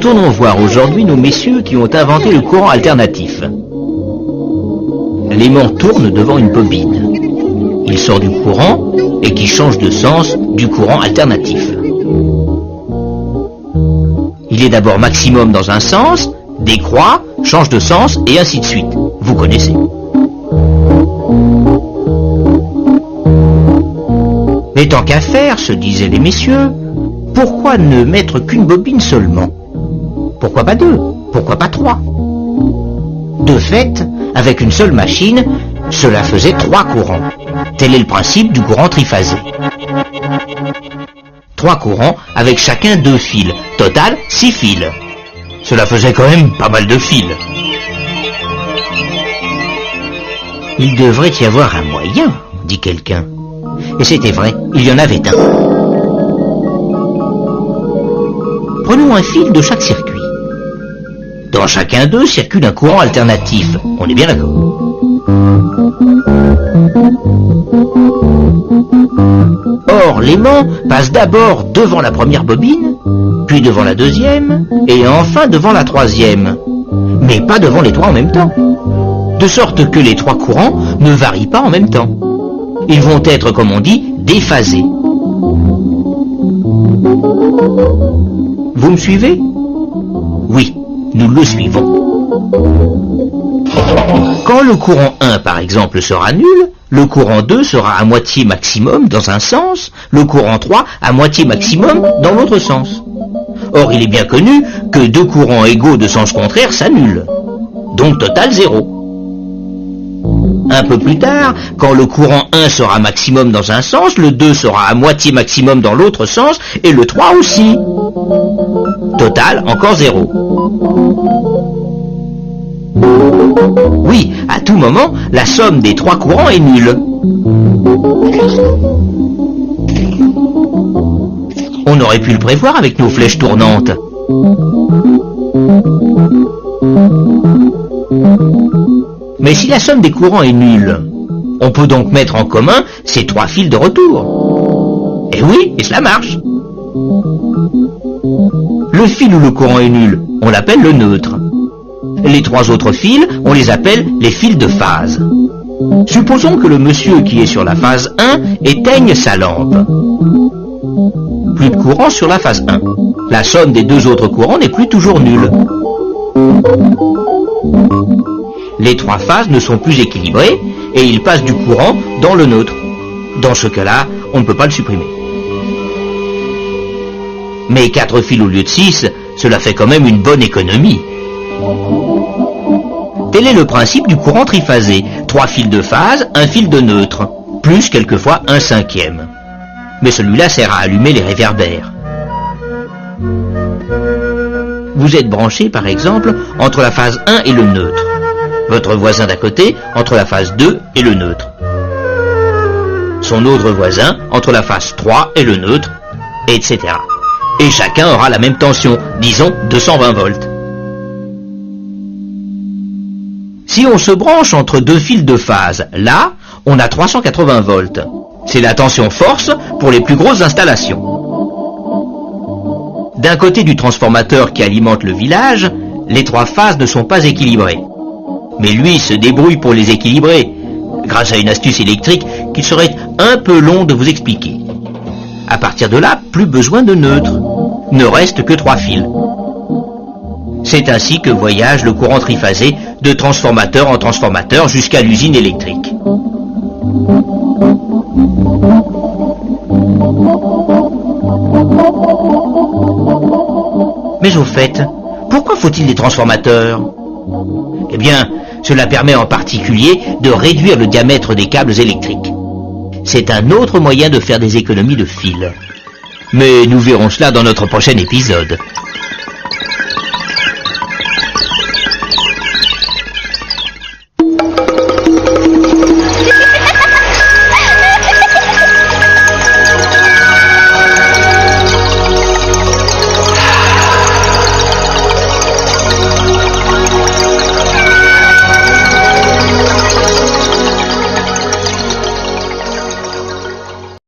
Retournons voir aujourd'hui nos messieurs qui ont inventé le courant alternatif. L'aimant tourne devant une bobine. Il sort du courant et qui change de sens du courant alternatif. Il est d'abord maximum dans un sens, décroît, change de sens et ainsi de suite. Vous connaissez. Mais tant qu'à faire, se disaient les messieurs, pourquoi ne mettre qu'une bobine seulement? Pourquoi pas deux? Pourquoi pas trois? De fait, avec une seule machine, cela faisait 3 courants. Tel est le principe du courant triphasé. 3 courants avec chacun 2 fils. Total, 6 fils. Cela faisait quand même pas mal de fils. Il devrait y avoir un moyen, dit quelqu'un. Et c'était vrai, il y en avait un. Prenons un fil de chaque circuit. Dans chacun d'eux circule un courant alternatif. On est bien d'accord. Or, l'aimant passe d'abord devant la première bobine, puis devant la deuxième, et enfin devant la troisième. Mais pas devant les 3 en même temps. De sorte que les 3 courants ne varient pas en même temps. Ils vont être, comme on dit, déphasés. Vous me suivez? Oui, nous le suivons. Quand le courant 1, par exemple, sera nul, le courant 2 sera à moitié maximum dans un sens, le courant 3 à moitié maximum dans l'autre sens. Or, il est bien connu que 2 courants égaux de sens contraire s'annulent. Donc total 0. Un peu plus tard, quand le courant 1 sera maximum dans un sens, le 2 sera à moitié maximum dans l'autre sens, et le 3 aussi. Total, encore 0. Oui, à tout moment, la somme des 3 courants est nulle. On aurait pu le prévoir avec nos flèches tournantes. Mais si la somme des courants est nulle, on peut donc mettre en commun ces 3 fils de retour. Et oui, et cela marche. Le fil où le courant est nul, on l'appelle le neutre. Les 3 autres fils, on les appelle les fils de phase. Supposons que le monsieur qui est sur la phase 1 éteigne sa lampe. Plus de courant sur la phase 1. La somme des 2 autres courants n'est plus toujours nulle. Les 3 phases ne sont plus équilibrées et il passe du courant dans le neutre. Dans ce cas-là, on ne peut pas le supprimer. Mais 4 fils au lieu de 6, cela fait quand même une bonne économie. Tel est le principe du courant triphasé. 3 fils de phase, 1 fil de neutre, plus quelquefois 1/5. Mais celui-là sert à allumer les réverbères. Vous êtes branché, par exemple, entre la phase 1 et le neutre. Votre voisin d'à côté entre la phase 2 et le neutre. Son autre voisin entre la phase 3 et le neutre, etc. Et chacun aura la même tension, disons 220 volts. Si on se branche entre 2 fils de phase, là, on a 380 volts. C'est la tension force pour les plus grosses installations. D'un côté du transformateur qui alimente le village, les 3 phases ne sont pas équilibrées. Mais lui se débrouille pour les équilibrer, grâce à une astuce électrique qu'il serait un peu long de vous expliquer. À partir de là, plus besoin de neutre. Ne reste que 3 fils. C'est ainsi que voyage le courant triphasé de transformateur en transformateur jusqu'à l'usine électrique. Mais au fait, pourquoi faut-il des transformateurs? Eh bien, cela permet en particulier de réduire le diamètre des câbles électriques. C'est un autre moyen de faire des économies de fil. Mais nous verrons cela dans notre prochain épisode.